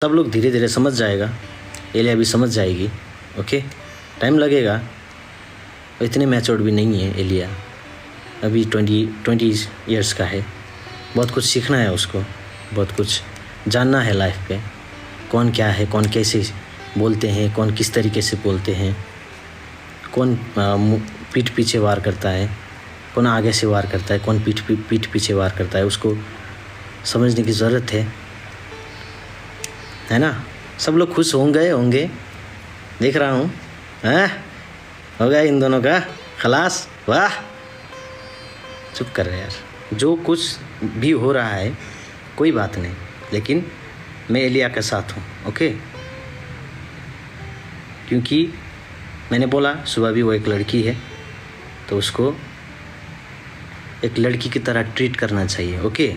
सब लोग धीरे धीरे समझ जाएगा, एलिया भी समझ जाएगी। ओके, टाइम लगेगा, इतने मैच्योर्ड भी नहीं है एलिया, अभी 20 ईयर्स का है। बहुत कुछ सीखना है उसको, बहुत कुछ जानना है लाइफ पे, कौन क्या है, कौन कैसे बोलते हैं, कौन किस तरीके से बोलते हैं, कौन पीठ पीछे वार करता है, कौन आगे से वार करता है, कौन पीठ पीछे वार करता है, उसको समझने की ज़रूरत है ना। सब लोग खुश होंगे, देख रहा हूँ। हो गया इन दोनों का खलास, वाह। चुप कर रहे यार, जो कुछ भी हो रहा है कोई बात नहीं, लेकिन मैं एलिया के साथ हूँ। ओके, क्योंकि मैंने बोला सुबह भी वो एक लड़की है, तो उसको एक लड़की की तरह ट्रीट करना चाहिए। ओके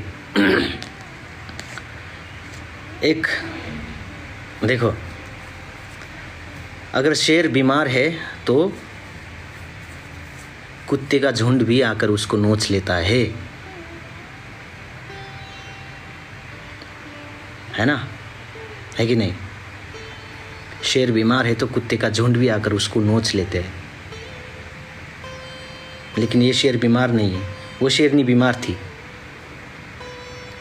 एक देखो, अगर शेर बीमार है तो कुत्ते का झुंड भी आकर उसको नोच लेता है ना, है कि नहीं। शेर बीमार है तो कुत्ते का झुंड भी आकर उसको नोच लेते हैं, लेकिन ये शेर बीमार नहीं है, वो शेरनी बीमार थी।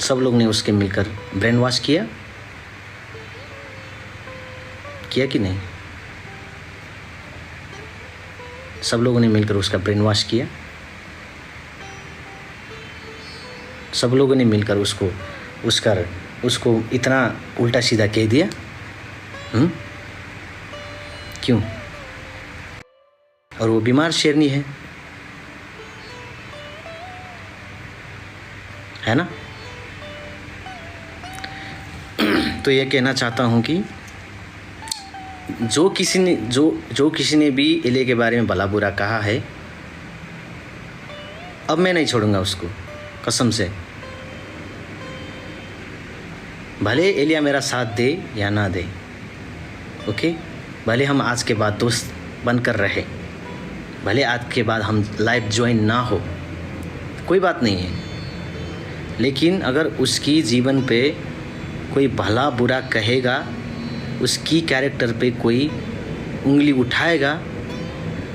सब लोग ने उसके मिलकर ब्रेन वॉश किया कि नहीं, सब लोगों ने मिलकर उसका ब्रेन वॉश किया, सब लोगों ने मिलकर उसको इतना उल्टा सीधा कह दिया। क्यों? और वो बीमार शेरनी है ना। तो ये कहना चाहता हूँ कि जो किसी ने भी एलिया के बारे में भला बुरा कहा है, अब मैं नहीं छोड़ूंगा उसको, कसम से। भले एलिया मेरा साथ दे या ना दे, ओके, भले हम आज के बाद दोस्त बनकर रहे, भले आज के बाद हम लाइफ ज्वाइन ना हो, कोई बात नहीं है, लेकिन अगर उसकी जीवन पे कोई भला बुरा कहेगा, उसकी कैरेक्टर पे कोई उंगली उठाएगा,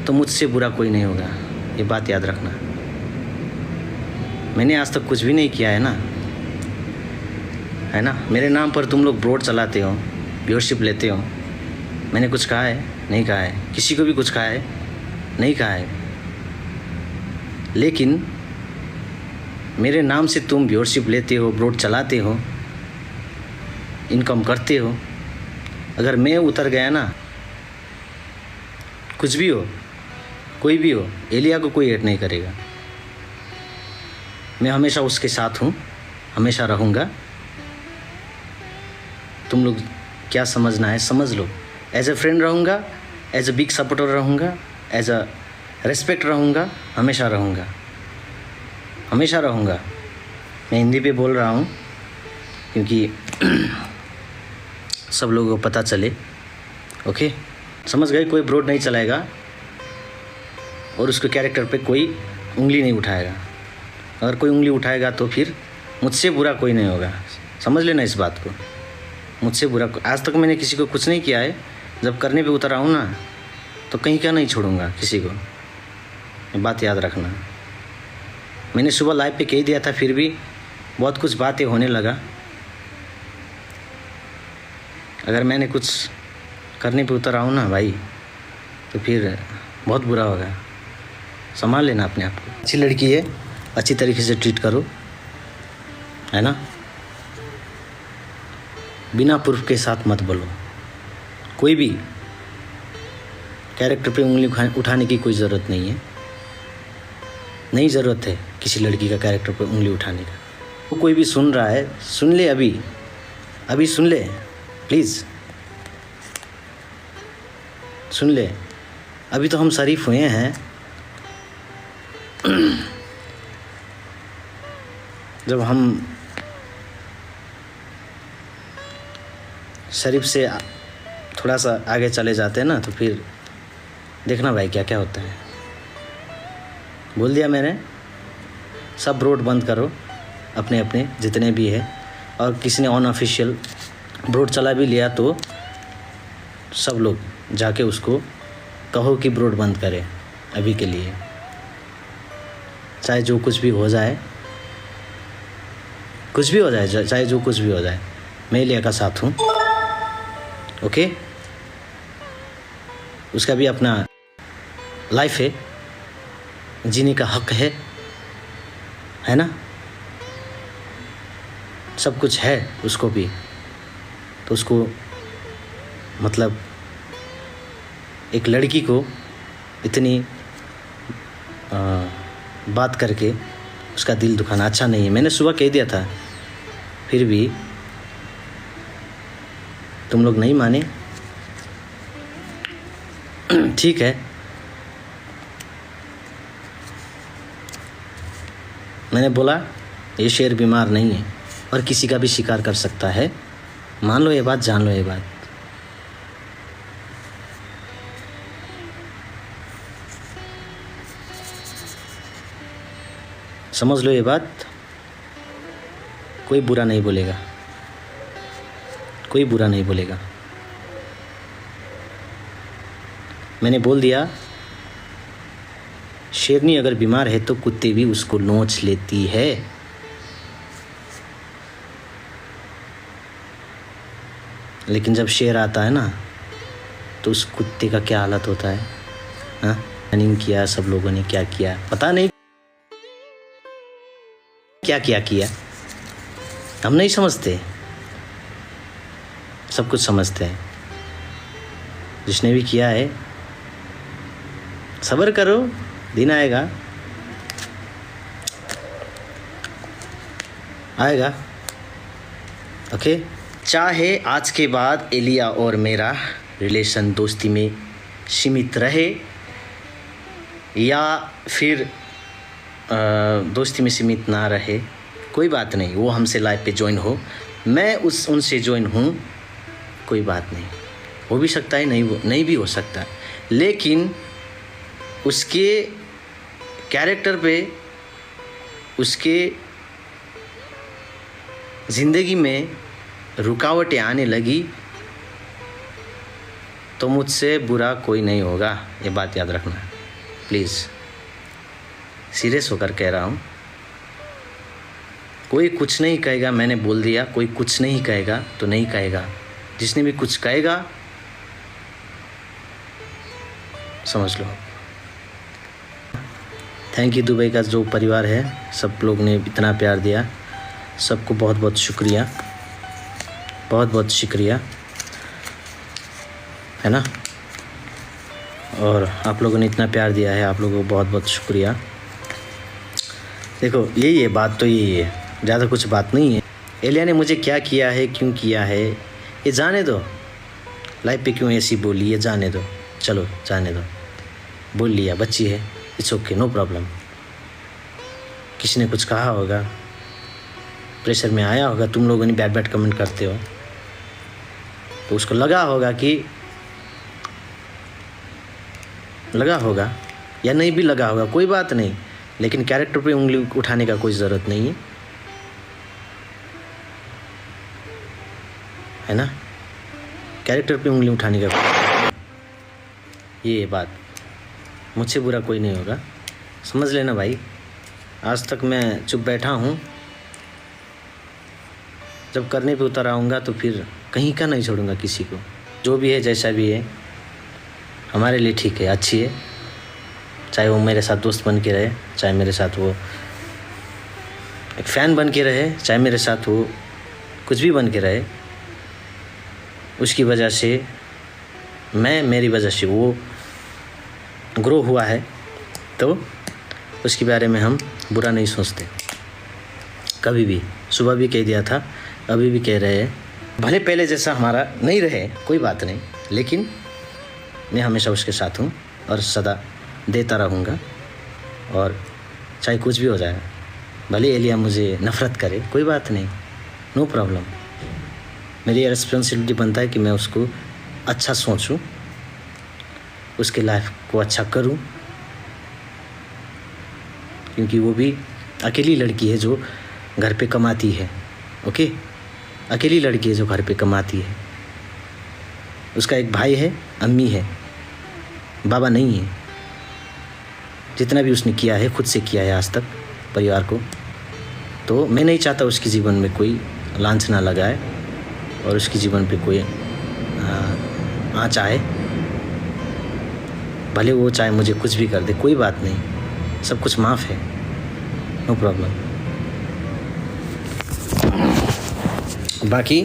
तो मुझसे बुरा कोई नहीं होगा। ये बात याद रखना। मैंने आज तक कुछ भी नहीं किया है ना। मेरे नाम पर तुम लोग ब्रॉड चलाते हो, व्यूअरशिप लेते हो। मैंने कुछ कहा है? नहीं कहा है। किसी को भी कुछ कहा है? नहीं कहा है। लेकिन मेरे नाम से तुम व्यूअरशिप लेते हो, ब्रॉड चलाते हो, इनकम करते हो। अगर मैं उतर गया ना, कुछ भी हो, कोई भी हो, एलिया को कोई हेट नहीं करेगा। मैं हमेशा उसके साथ हूँ, हमेशा रहूँगा। तुम लोग क्या समझना है समझ लो। एज ए फ्रेंड रहूँगा, एज ए बिग सपोर्टर रहूँगा, एज अ रेस्पेक्ट रहूँगा, हमेशा रहूँगा, हमेशा रहूँगा। मैं हिंदी पे बोल रहा हूँ क्योंकि सब लोगों को पता चले। ओके, समझ गए। कोई ब्रॉड नहीं चलाएगा और उसके कैरेक्टर पे कोई उंगली नहीं उठाएगा। अगर कोई उंगली उठाएगा तो फिर मुझसे बुरा कोई नहीं होगा। समझ लेना इस बात को, मुझसे बुरा। आज तक मैंने किसी को कुछ नहीं किया है। जब करने पे उतर आऊँ ना, तो कहीं का नहीं छोड़ूंगा किसी को। ये बात याद रखना। मैंने सुबह लाइव पे कह दिया था, फिर भी बहुत कुछ बातें होने लगा। अगर मैंने कुछ करने पे उतर आऊँ ना भाई, तो फिर बहुत बुरा होगा। संभाल लेना अपने आप को। अच्छी लड़की है, अच्छी तरीके से ट्रीट करो, है ना। बिना प्रूफ के साथ मत बोलो। कोई भी कैरेक्टर पे उंगली उठाने की कोई ज़रूरत नहीं है। नहीं ज़रूरत है किसी लड़की का कैरेक्टर पे उंगली उठाने का। तो कोई भी सुन रहा है, सुन ले, अभी सुन ले प्लीज़, सुन ले। अभी तो हम शरीफ हुए हैं। जब हम शरीफ से थोड़ा सा आगे चले जाते हैं ना, तो फिर देखना भाई क्या क्या होता है। बोल दिया मैंने, सब ब्रॉड बंद करो अपने अपने जितने भी है। और किसी ने ब्रोड चला भी लिया तो सब लोग जाके उसको कहो कि ब्रोड बंद करे अभी के लिए, चाहे जो कुछ भी हो जाए, कुछ भी हो जाए, चाहे जो कुछ भी हो जाए, मैं एलिया का साथ हूँ। ओके, उसका भी अपना लाइफ है, जीने का हक है ना, सब कुछ है उसको भी, तो उसको मतलब एक लड़की को इतनी बात करके उसका दिल दुखाना अच्छा नहीं है। मैंने सुबह कह दिया था, फिर भी तुम लोग नहीं माने। ठीक है, मैंने बोला ये शेर बीमार नहीं है और किसी का भी शिकार कर सकता है। मान लो ये बात, जान लो ये बात। समझ लो ये बात, कोई बुरा नहीं बोलेगा, कोई बुरा नहीं बोलेगा। मैंने बोल दिया, शेरनी अगर बीमार है तो कुत्ते भी उसको नोच लेती है। लेकिन जब शेर आता है ना तो उस कुत्ते का क्या हालत होता है। हाँ, प्लानिंग किया, सब लोगों ने क्या किया पता नहीं, क्या क्या किया हम नहीं समझते, सब कुछ समझते हैं। जिसने भी किया है, सब्र करो, दिन आएगा, आएगा। ओके, चाहे आज के बाद एलिया और मेरा रिलेशन दोस्ती में सीमित रहे या फिर दोस्ती में सीमित ना रहे, कोई बात नहीं। वो हमसे लाइफ पे ज्वाइन हो, मैं उनसे ज्वाइन हूँ, कोई बात नहीं। हो भी सकता है, नहीं भी हो सकता, लेकिन उसके कैरेक्टर पे, उसके ज़िंदगी में रुकावटें आने लगी तो मुझसे बुरा कोई नहीं होगा। ये बात याद रखना प्लीज़, सीरियस होकर कह रहा हूँ। कोई कुछ नहीं कहेगा, मैंने बोल दिया, कोई कुछ नहीं कहेगा तो नहीं कहेगा। जिसने भी कुछ कहेगा समझ लो। थैंक यू दुबई का जो परिवार है, सब लोग ने इतना प्यार दिया, सबको बहुत बहुत शुक्रिया, बहुत बहुत शुक्रिया, है ना। और आप लोगों ने इतना प्यार दिया है, आप लोगों को बहुत बहुत शुक्रिया। देखो यही है बात, तो यही है, ज़्यादा कुछ बात नहीं है। एलिया ने मुझे क्या किया है, क्यों किया है, ये जाने दो। लाइफ पे क्यों ऐसी बोली, ये जाने दो, चलो जाने दो। बोल लिया, बच्ची है, इट्स ओके, नो प्रॉब्लम। किसी ने कुछ कहा होगा, प्रेशर में आया होगा, तुम लोगों ने बैड बैड कमेंट करते हो तो उसको लगा होगा या नहीं भी लगा होगा, कोई बात नहीं, लेकिन कैरेक्टर पे उंगली उठाने का कोई ज़रूरत नहीं है ना। कैरेक्टर पे उंगली उठाने का, ये बात मुझसे बुरा कोई नहीं होगा, समझ लेना भाई। आज तक मैं चुप बैठा हूँ, जब करने पे उतर आऊँगा तो फिर कहीं का नहीं छोड़ूंगा किसी को। जो भी है, जैसा भी है, हमारे लिए ठीक है, अच्छी है। चाहे वो मेरे साथ दोस्त बन के रहे, चाहे मेरे साथ वो एक फ़ैन बन के रहे, चाहे मेरे साथ वो कुछ भी बन के रहे, उसकी वजह से मेरी वजह से वो ग्रो हुआ है, तो उसके बारे में हम बुरा नहीं सोचते कभी भी। सुबह भी कह दिया था, अभी भी कह रहे हैं, भले पहले जैसा हमारा नहीं रहे, कोई बात नहीं, लेकिन मैं हमेशा उसके साथ हूँ और सदा देता रहूँगा। और चाहे कुछ भी हो जाए, भले एलिया मुझे नफ़रत करे, कोई बात नहीं, नो प्रॉब्लम। मेरी रिस्पॉन्सिबिलिटी बनता है कि मैं उसको अच्छा सोचूं, उसके लाइफ को अच्छा करूं, क्योंकि वो भी अकेली लड़की है जो घर पे कमाती है। ओके, अकेली लड़की है जो घर पे कमाती है। उसका एक भाई है, अम्मी है, बाबा नहीं है। जितना भी उसने किया है खुद से किया है आज तक परिवार को। तो मैं नहीं चाहता उसके जीवन में कोई लांछना लगाए और उसके जीवन पे कोई आँच आए। भले वो चाहे मुझे कुछ भी कर दे, कोई बात नहीं, सब कुछ माफ़ है, नो प्रॉब्लम। बाकी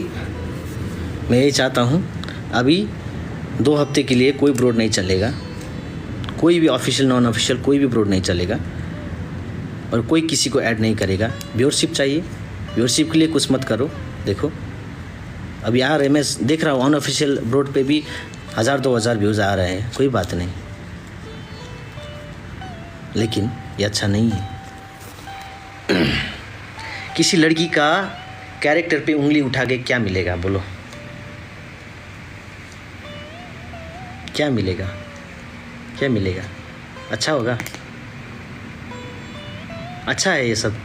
मैं यही चाहता हूँ, अभी 2 हफ्ते के लिए कोई ब्रॉड नहीं चलेगा, कोई भी ऑफिशियल नॉन ऑफिशियल कोई भी ब्रॉड नहीं चलेगा और कोई किसी को ऐड नहीं करेगा। व्यूअरशिप चाहिए, व्यूअरशिप के लिए कुछ मत करो। देखो अभी आ रहे, मैं देख रहा हूँ अनऑफिशियल ब्रॉड पे भी 1000-2000 व्यूज़ आ रहे हैं, कोई बात नहीं, लेकिन ये अच्छा नहीं है। किसी लड़की का कैरेक्टर पे उंगली उठा के क्या मिलेगा बोलो? क्या मिलेगा? क्या मिलेगा? अच्छा होगा? अच्छा है ये सब?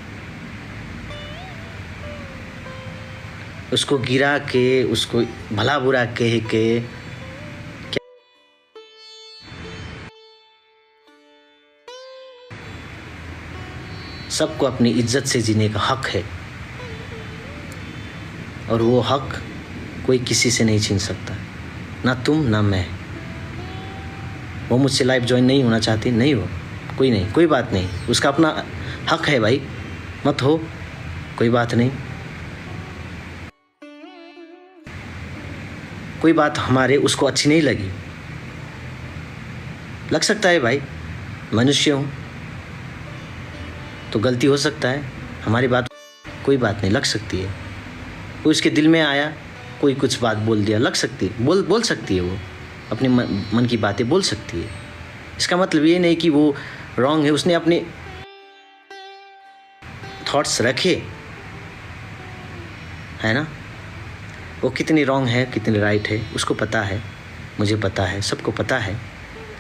उसको गिरा के, उसको भला बुरा कह के सबको अपनी इज्जत से जीने का हक है और वो हक कोई किसी से नहीं छीन सकता, ना तुम ना मैं। वो मुझसे लाइव ज्वाइन नहीं होना चाहती, नहीं हो, कोई नहीं, कोई बात नहीं, उसका अपना हक है भाई, मत हो, कोई बात नहीं। कोई बात हमारे उसको अच्छी नहीं लगी, लग सकता है भाई, मनुष्य हूँ तो गलती हो सकता है, हमारी बात कोई बात नहीं, लग सकती है। कोई उसके दिल में आया, कोई कुछ बात बोल दिया, लग सकती है, बोल सकती है, वो अपने मन की बातें बोल सकती है। इसका मतलब ये नहीं कि वो रॉन्ग है, उसने अपने थॉट्स रखे, है ना। वो कितनी रॉन्ग है कितनी राइट है उसको पता है, मुझे पता है, सबको पता है।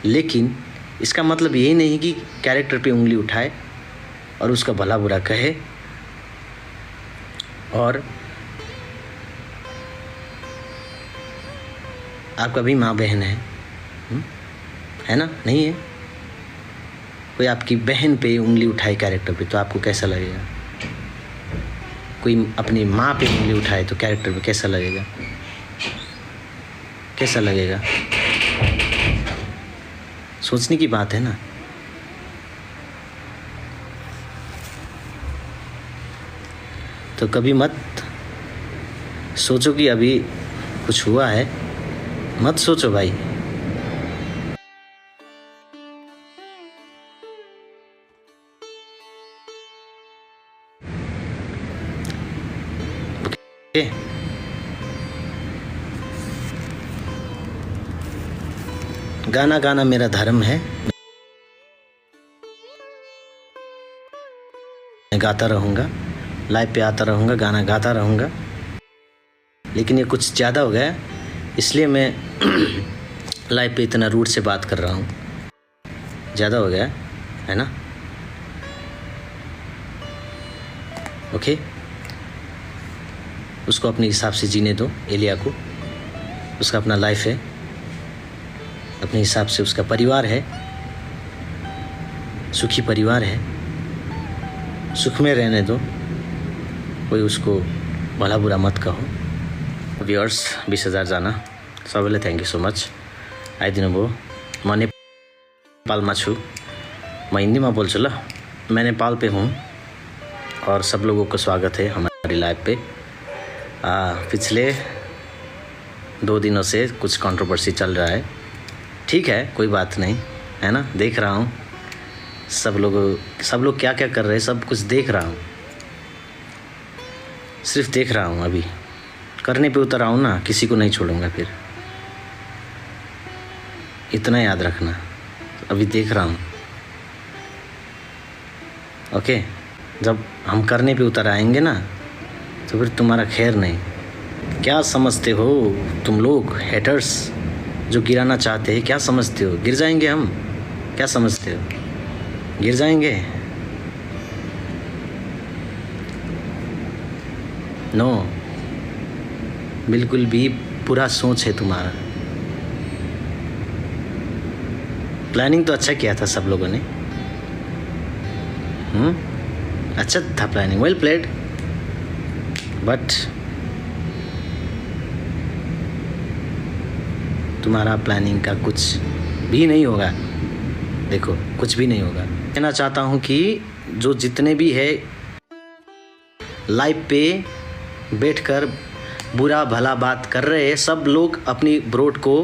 लेकिन इसका मतलब यही नहीं कि कैरेक्टर पे उंगली उठाए और उसका भला बुरा कहे। और आपका भी माँ बहन है ना, नहीं है? कोई आपकी बहन पे उंगली उठाए कैरेक्टर पे तो आपको कैसा लगेगा? कोई अपनी माँ पे उंगली उठाए तो कैरेक्टर पे कैसा लगेगा? कैसा लगेगा? सोचने की बात है ना। तो कभी मत सोचो कि अभी कुछ हुआ है, मत सोचो भाई। ओके, गाना गाना मेरा धर्म है, मैं गाता रहूँगा, लाइव पे आता रहूँगा, गाना गाता रहूँगा। लेकिन ये कुछ ज़्यादा हो गया, इसलिए मैं लाइव पे इतना रूड से बात कर रहा हूँ। ज़्यादा हो गया है ना। ओके, उसको अपने हिसाब से जीने दो, एलिया को, उसका अपना लाइफ है, अपने हिसाब से उसका परिवार है, सुखी परिवार है, सुख में रहने दो, कोई उसको भला बुरा मत कहो। व्यूअर्स 20,000 जाना सबैलाई थ्याङ्क यू सो मच, आइदिनु भयो। म नेपालमा छु, म हिंदी में बोल्छु ल। मैं नेपाल पे हूँ और सब लोगों को स्वागत है हमारी लाइव पे। पिछले 2 दिनों से कुछ कंट्रोवर्सी चल रहा है, ठीक है, कोई बात नहीं, है ना। देख रहा हूँ सब लोग क्या क्या कर रहे हैं, सब कुछ देख रहा हूँ, सिर्फ देख रहा हूँ। अभी करने पे उतर आऊँ ना, किसी को नहीं छोड़ूंगा फिर, इतना याद रखना। अभी देख रहा हूँ, ओके। जब हम करने पे उतर आएंगे ना तो फिर तुम्हारा खैर नहीं। क्या समझते हो तुम लोग हेटर्स जो गिराना चाहते हैं, क्या समझते हो? गिर जाएंगे हम? क्या समझते हो गिर जाएंगे? नो, बिल्कुल भी पूरा सोच है तुम्हारा। प्लानिंग तो अच्छा किया था सब लोगों ने। अच्छा था प्लानिंग, वेल प्लेड, बट तुम्हारा प्लानिंग का कुछ भी नहीं होगा। देखो कुछ भी नहीं होगा। कहना चाहता हूँ कि जो जितने भी है लाइव पे बैठकर बुरा भला बात कर रहे हैं, सब लोग अपनी ब्रोड को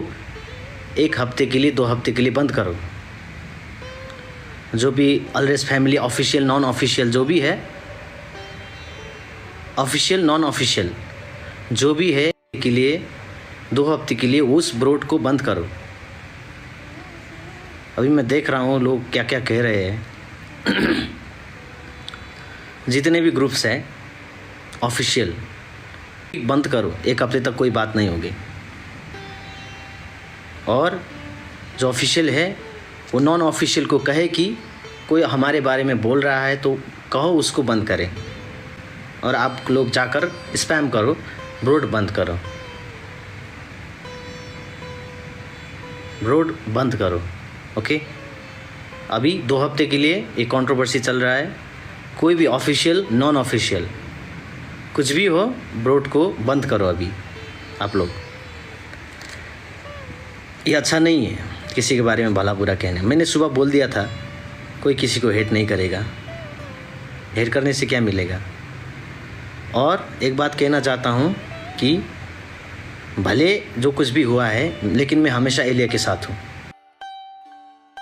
1 हफ्ते के लिए 2 हफ्ते के लिए बंद करो। जो भी अलरेस फैमिली ऑफिशियल नॉन ऑफिशियल जो भी है, ऑफिशियल नॉन ऑफिशियल जो भी है के लिए 2 हफ्ते के लिए उस ब्रोड को बंद करो। अभी मैं देख रहा हूँ लोग क्या क्या कह रहे हैं। जितने भी ग्रुप्स हैं ऑफिशियल बंद करो, 1 हफ्ते तक कोई बात नहीं होगी। और जो ऑफिशियल है वो नॉन ऑफिशियल को कहे कि कोई हमारे बारे में बोल रहा है तो कहो उसको बंद करें। और आप लोग जाकर स्पैम करो, ब्रोड बंद करो, ब्रोड बंद करो। ओके, अभी 2 हफ्ते के लिए एक कंट्रोवर्सी चल रहा है। कोई भी ऑफिशियल नॉन ऑफिशियल कुछ भी हो, ब्रोड को बंद करो अभी आप लोग। ये अच्छा नहीं है किसी के बारे में भला बुरा कहने। मैंने सुबह बोल दिया था कोई किसी को हेट नहीं करेगा, हेट करने से क्या मिलेगा। और एक बात कहना चाहता हूँ कि भले जो कुछ भी हुआ है, लेकिन मैं हमेशा एलिया के साथ हूँ।